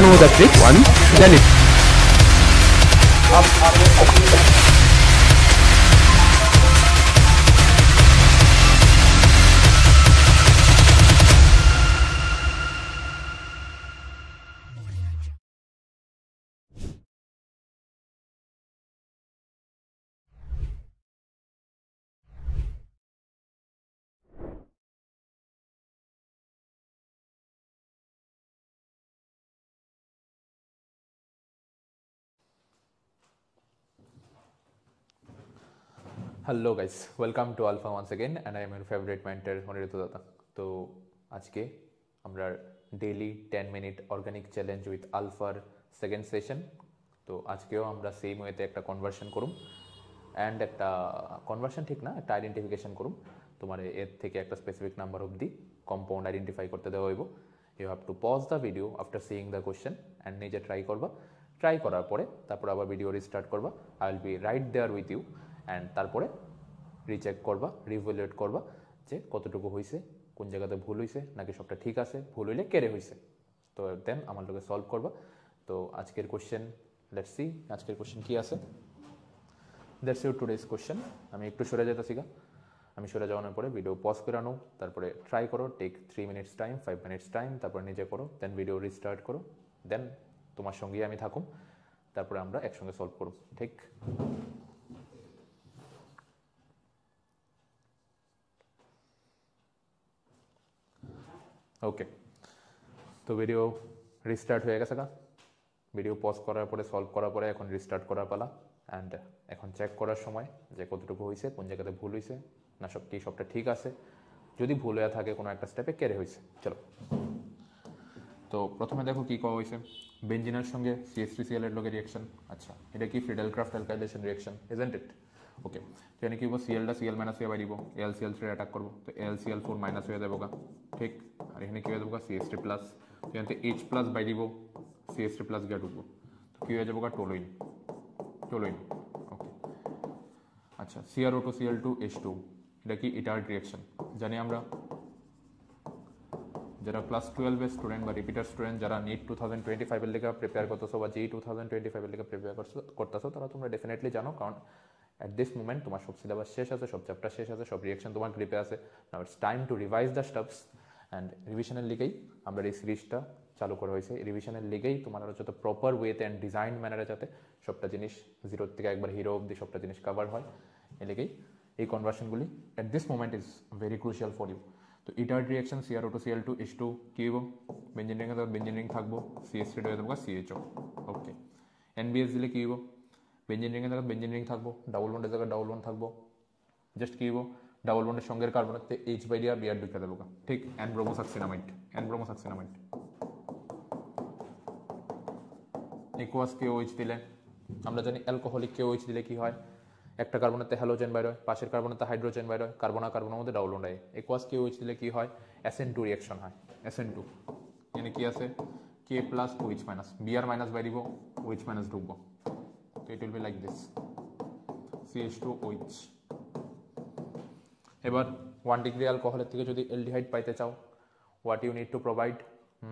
Know the trick one, then it. Hello guys, welcome to Alpha once again and I am your favorite mentor Honirito Data. তো আজকে আমরা daily 10 minute organic challenge with আলফার second session. তো আজকেও আমরা same ওয়েতে একটা conversion করুম অ্যান্ড একটা কনভার্সন ঠিক না, একটা আইডেন্টিফিকেশন করুম। তোমার এর থেকে একটা স্পেসিফিক নাম্বার অবধি কম্পাউন্ড আইডেন্টিফাই করতে দেওয়া হইব। You have to pause the video after seeing the question and নিজে ট্রাই করবা। ট্রাই করার পরে তারপর আবার ভিডিও রিস্টার্ট করবা। I will be right there with you and তারপরে রিচেক করবা, রিভ্যালুয়েট করবা যে কতটুকু হয়েছে, কোন জায়গাতে ভুল হয়েছে নাকি সবটা ঠিক আছে, ভুল হইলে কেড়ে হয়েছে। তো দেন আমার লোকে সলভ করবা। তো আজকের কোশ্চেন লেটস সি আজকের কোশ্চেন কি আছে। That's your today's question. আমি একটু সরে যেতেছি গা, আমি সরে যাওয়ানোর পরে ভিডিও পজ করে আনো, তারপরে ট্রাই করো, take 3 minutes time, 5 minutes time, তারপরে নিজে করো, দেন ভিডিও রিস্টার্ট করো, দেন তোমার সঙ্গেই আমি থাকুম, তারপরে আমরা একসঙ্গে সলভ করব। ঠিক ওকে। তো ভিডিও রিস্টার্ট হয়ে গেছে না, ভিডিও পজ করার পরে সলভ করার পরে এখন রিস্টার্ট করার পালা। অ্যান্ড এখন চেক করার সময় যে কতটুকু হয়েছে, কোন জায়গাতে ভুল হয়েছে না সবটা ঠিক আছে, যদি ভুল হয়ে থাকে কোনো একটা স্টেপে কেড়ে হয়েছে। চলো, তো প্রথমে দেখো কি করা হয়েছে, বেঞ্জিনের সঙ্গে CH3Cl এর লগে রিয়াকশন। আচ্ছা, এটা কি Friedel Craft alkylation reaction, isn't it? Okay, তো এখানে কি হবো, Cl টা Cl মাইনাস হয়ে বাইরিব, AlCl3 অ্যাটাক করবো, তো AlCl4 মাইনাস হয়ে যাবো গা। ঠিক, আর এখানে কি হয়ে যাবো, CH3 প্লাস, তো এখানে H প্লাস বাইরিব, CH3 প্লাস গিয়ে ঢুকবো, তো কি হয়ে যাবো গা, টোলুইন। ওকে, আচ্ছা, CrO2Cl2H2 এটা কি ইটার্ড রিয়াকশন জানি আমরা। যারা ক্লাস 12 এর স্টুডেন্ট বা রিপিটার স্টুডেন্ট, যারা নিট 2025 এর লেগে প্রিপেয়ার করতেছো বা JEE 2025 এর লেগে প্রিপেয়ার করতেছো, তারা তোমরা ডেফিনেটলি জানো, কারণ অ্যাট দিস মোমেন্ট তোমার সব সিলেবাস শেষ আছে, সব চ্যাপ্টার শেষ আছে, সব রিয়াকশন তোমার গ্রিপে আছে। Now it's time to revise the stuffs and রিভিশনের লিগেই আমরা এই সিরিজটা চালু করা হয়েছে। রিভিশনের লিগেই তোমার যত প্রপার ওয়েতে অ্যান্ড ডিজাইন ম্যানারে যাতে সবটা জিনিস জিরোর থেকে একবার হিরো অব্দি সবটা জিনিস কভার হয়, এর লিগেই এই কনভার্সনগুলি at this moment is very crucial for you. তো ইটার্ড রিয়াকশন CrO2Cl2H2 কি হইব, বেঞ্জিন রিং এর বেঞ্জিন রিং থাকবো, CH3 হয়ে যাবো CHO। ওকে, NBS দিলে কি হইব, বেঞ্জিন রিং এর জায়গায় বেঞ্জিন রিং থাকবো, ডাবল বন্ডের জায়গায় ডাবল বন্ড থাকবো, জাস্ট কি হইব, ডাবল বন্ডের সঙ্গে কার্বনেতে H বাই দিয়া বিআর ঢুকে দেবো, ঠিক, N-ব্রোমোসাক্সিনামাইড, N-ব্রোমোসাক্সিনামাইড ইকুয়াস KOH দিলে আমরা জানি অ্যালকোহলিক KOH দিলে কি হয়, একটা কার্বনেতে হ্যালোজেন বাইর হয়, পাশের কার্বনেতে হাইড্রোজেন বাইর হয়, কার্বনের মধ্যে ডাবল বন্ড হয়। ইকুয়াস KOH দিলে কি হয়, SN2 রিঅ্যাকশন হয়, SN2 এখানে কি আছে, K plus OH minus, BR minus বাইরিব, OH মাইনাস ঢুকবো, তো it will be like this CH2OH। এবার 1 ডিগ্রি অ্যালকোহলের থেকে যদি অ্যালডিহাইড পাইতে চাও, what you need to provide,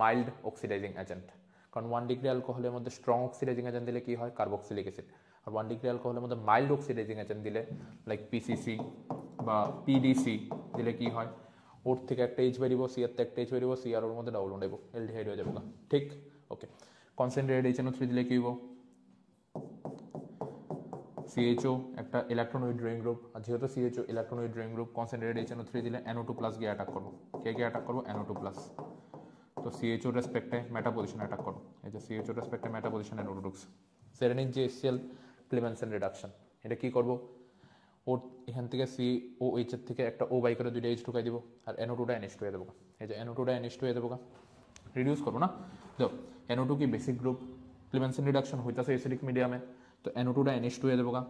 mild oxidising agent, কারণ 1 ডিগ্রি অ্যালকোহলের মধ্যে স্ট্রং অক্সিডাইজিং এজেন্ট দিলে কি হয়, কার্বক্সিলিক অ্যাসিড। আর 1 ডিগ্রি অ্যালকোহলের মধ্যে মাইল্ড অক্সিডাইজিং এজেন্ট দিলে লাইক PCC বা PDC দিলে কি হয়, ওর থেকে একটা H বেরিব, C এর থেকে একটা H বেরিব, C আর ওর মধ্যে ডাবল বন্ড হইব, অ্যালডিহাইড হয়ে যাবো, ঠিক। ওকে, কনসেন্ট্রেটেড HNO3 দিলে কি হইব, CHO একটা ইলেকট্রনোইড রিং গ্রুপ, আর যেহেতু CHO ইলেকট্রনোইড রিং গ্রুপ, কনসেন্ট্রেটেড HNO3 দিলে NO2 প্লাস গিয়ে অ্যাটাক করবো, কে অ্যাটাক করবো, NO2 প্লাস, তো CHO রেসপেক্টে মেটা পজিশন অ্যাটাক করো, এই যে CHO রেসপেক্টে মেটা পজিশন NO2 ঢুকছে। সেরেনিক যে HCl ক্লিমেনসেন রিডাকশন, এটা কি করব, ওর এখান থেকে COH এর থেকে একটা O বাই করে দুইটা H ঢুকাই দিব, আর NO2টা NH2 হয়ে দেবো, এই যে NO2টা NH2 হয়ে দেবো। রিডিউস করবো না। তো NO2 কি বেসিক গ্রুপ, ক্লিমেনসেন রিডাকশন হইতাছে অ্যাসিডিক মিডিয়ামে, তো NO2টা NH2 হয়ে দেবো গা,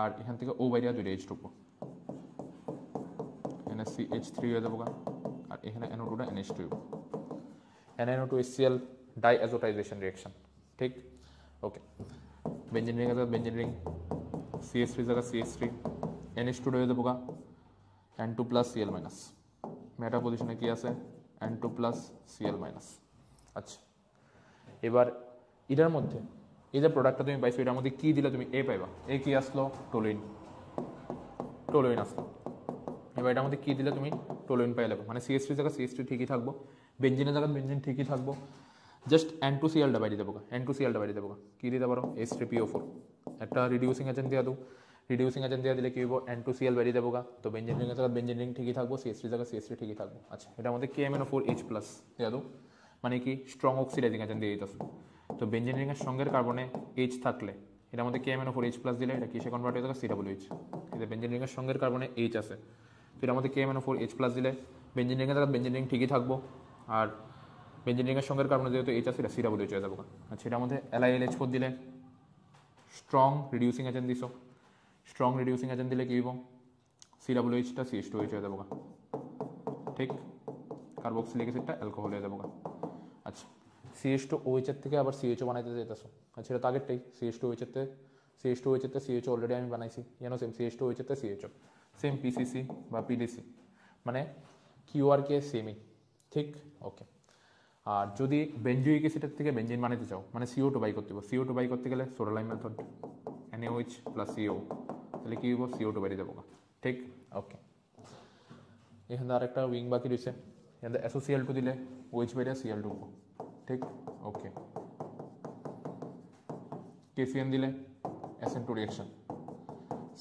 আর এখান থেকে ও বাইরে 2টা H ঢুকবো, NaCH3 হয়ে দেবো গা, আর এখানে NO2টা NH2 NaNO2HCl ডাইঅ্যাজোটাইজেশন রিঅ্যাকশন, ঠিক। ওকে, বেঞ্জিন রিং আছে, বেঞ্জিন রিং CH3 জায়গা CH3 NH2 হয়ে দেবো গা, N2 প্লাস Cl মাইনাস, মেটা পজিশনে কি আছে N2 প্লাস Cl মাইনাস। আচ্ছা, এবার এটার মধ্যে এই যে প্রোডাক্টটা তুমি পাইছো এটার মধ্যে কি দিলে তুমি এ পাইবা, এ কি আসলো টোলুইন, টোলুইন আসলো। এবার এটার মধ্যে কি দিলে তুমি টোলুইন পাই যাবে, মানে CH3 জায়গা CH3 ঠিকই থাকবো, বেঞ্জিনের জায়গা বেঞ্জিন ঠিকই থাকবো, জাস্ট N2Cl বাইরে দেবো, N2Cl বাইরে দেবো, কি দিতে পারো H3PO4, একটা রিডিউসিং এজেন্ট দিয়ে দাও, রিডিউসিং এজেন্ট দিয়ে দিলে কি হইব N2Cl বাইরে দেবো, তো বেঞ্জিন রিং জায়গা বেঞ্জিন রিং ঠিকই থাকবো, CH3 জায়গা CH3 ঠিকই থাকবো। আচ্ছা, এটার মধ্যে KMNO4H+ দিয়ে দাও, মানে কি স্ট্রং অক্সিডাইজিং এজেন্ট দিয়ে দিতেছো, তো বেঞ্জিন রিংয়ের সঙ্গের কার্বনে H থাকলে এটার মধ্যে KMNO4H+ দিলে এটা কিসে কনভার্ট হয়ে যাবে COOH, কিন্তু বেঞ্জিন রিংয়ের সঙ্গের কার্বনে H আছে, তো এটার মধ্যে KMNO4H+ দিলে বেঞ্জিন রিংয়ের জায়গা বেঞ্জিন রিং ঠিকই থাকবো, আর বেঞ্জিন রিংয়ের সঙ্গের কার্বনে যেহেতু H আছে এটা COOH হয়ে যাবে। আচ্ছা, এটার মধ্যে LiLH4 দিলে স্ট্রং রিডিউসিং এজেন্ট দিছো, স্ট্রং রিডিউসিং এজেন্ট দিলে কি হইব COOHটা CH2H হয়ে যাবো, ঠিক। কার্বক্সিলিক অ্যাসিডটা অ্যালকোহল হয়ে যাবো। আচ্ছা, CH2OH এর থেকে আবার CHO বানাইতে যেতেছো, আচ্ছা এটা তো আগেরটাই, CH2OH এর থেকে CHO অলরেডি আমি বানাইছি, জানো সেম CH2OH এর থেকে CHO, সেম PCC বা PDC, মানে QRK সেমই, ঠিক। ওকে, আর যদি বেঞ্জুইক অ্যাসিডের থেকে বেঞ্জিন বানাইতে চাও, মানে CO2 বাই করতে হবে, CO2 বাই করতে গেলে soda lime method, NaOH plus CO, তাহলে কি হইব CO2 বাইরে যাবো, ঠিক। ওকে, এখানে আরেকটা উইং বাকি রয়েছে, এখানে SOCl2 দিলে OH বাইরে Cl ঢুকবো, ঠিক। ওকে, KCN দিলে SN2 রিঅ্যাকশন,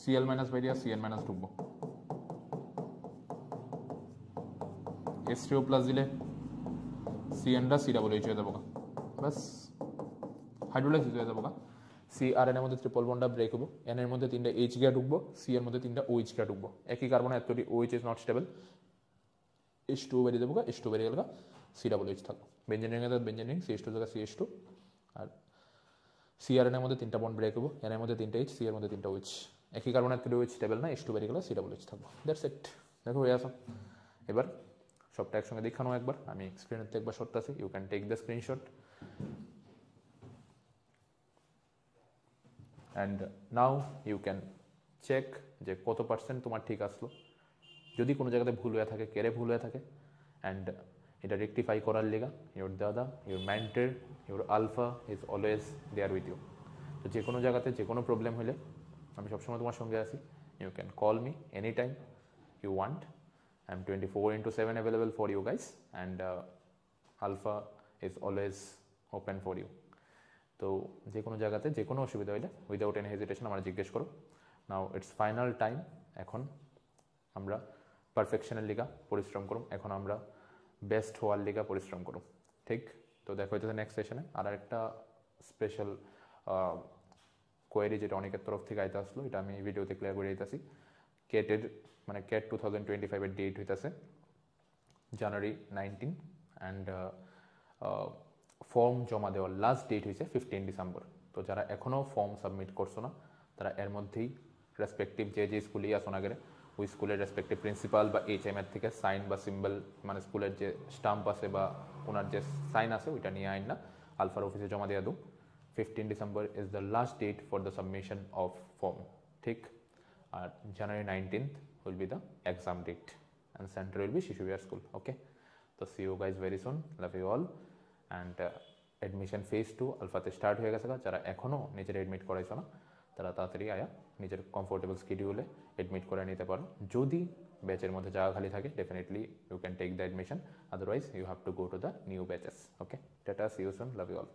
Cl মাইনাস বাইরে Cn মাইনাস ঢুকবো, H3O প্লাস দিলে CNটা COOH হয়ে যাবো, বাস হাইড্রোলাইসিস হয়ে যাবো। C আর N এর মধ্যে ট্রিপল বন্ডটা ব্রেক হবো, N এর মধ্যে 3টা H গিয়া ঢুকবো, C এর মধ্যে 3টা OH গিয়া ঢুকবো, একই কার্বনে এতটি OH is not stable, H2 বেরিয়ে দেবো, H2 বেরিয়ে গেল COOH থাকবো, বেঞ্জিন রিং এর বেঞ্জিন রিং CH2 জায়গা CH2, আর C আর N এর মধ্যে 3টা বন্ড ব্রেক হবো, N এর মধ্যে 3টা H, C এর মধ্যে 3টা OH, একই কার্বনে এতটি OH স্টেবল না, H2 বেরিয়ে গেল COOH থাকবো, দ্যাটস ইট। দেখো হয়ে আসো, এবার সবটা একসঙ্গে দেখানো একবার, আমি স্ক্রিনের একবার শট আছে, you can take the screenshot and now you can check যে কত পার্সেন্ট তোমার ঠিক আসলো, যদি কোনো জায়গাতে ভুল হয়ে থাকে কেড়ে ভুল হয়ে থাকে, অ্যান্ড এটা রেকটিফাই করার লেগা your dada, your mentor, your alpha is always there with you. তো যে কোনো জায়গাতে যে কোনো প্রবলেম হলে আমি সবসময় তোমার সঙ্গে আছি, you can call me any time you want. I'm 24/7 available for you guys, and Alpha is always open for you. তো যে কোনো জায়গাতে যে কোনো অসুবিধা হলে উইদাউট এনি হেজিটেশন আমরা জিজ্ঞেস করো। নাও ইটস ফাইনাল টাইম, এখন আমরা পারফেকশনের লিগা পরিশ্রম করুম, এখন আমরা বেস্ট হওয়ার লিগা পরিশ্রম করুম, ঠিক। তো দেখা হইতেছে নেক্সট সেশনে। আর একটা স্পেশাল কোয়েরি যেটা অনেকের তরফ থেকে আইতে আসলো, এটা আমি ভিডিওতে ক্লিয়ার করে দিতেছি। কেটের মানে ক্যাট 2025 ডেট হইতেছে জানুয়ারি 19, অ্যান্ড ফর্ম জমা দেওয়ার লাস্ট ডেট হয়েছে 15 ডিসেম্বর। তো যারা এখনও ফর্ম সাবমিট করছো না তারা এর মধ্যেই রেসপেক্টিভ যে স্কুলেই আসো না গেলে ওই স্কুলের রেসপেক্টিভ প্রিন্সিপাল বা HM এর থেকে সাইন বা সিম্বল, মানে স্কুলের যে স্টাম্প আছে বা ওনার যে সাইন আছে ওইটা নিয়ে আইন না আলফার অফিসে জমা দিয়ে দাও। 15 December is the last date for the submission of form, ঠিক। আর January 19th will be the exam date and center will be Shishu Vihar School. Okay, so see you guys very soon, love you all, and admission phase 2 Alpha te start হয়ে গেছে। যারা এখনো নিজের admit করাইছো না তারা তাড়াতাড়ি আয়া নিজের কমফোর্টেবল স্কেডিউলে এডমিট করে নিতে পারো। যদি ব্যাচের মধ্যে জায়গা খালি থাকে definitely you can take the admission, otherwise you have to go to the new batches. Okay, tata, see you soon, love you all.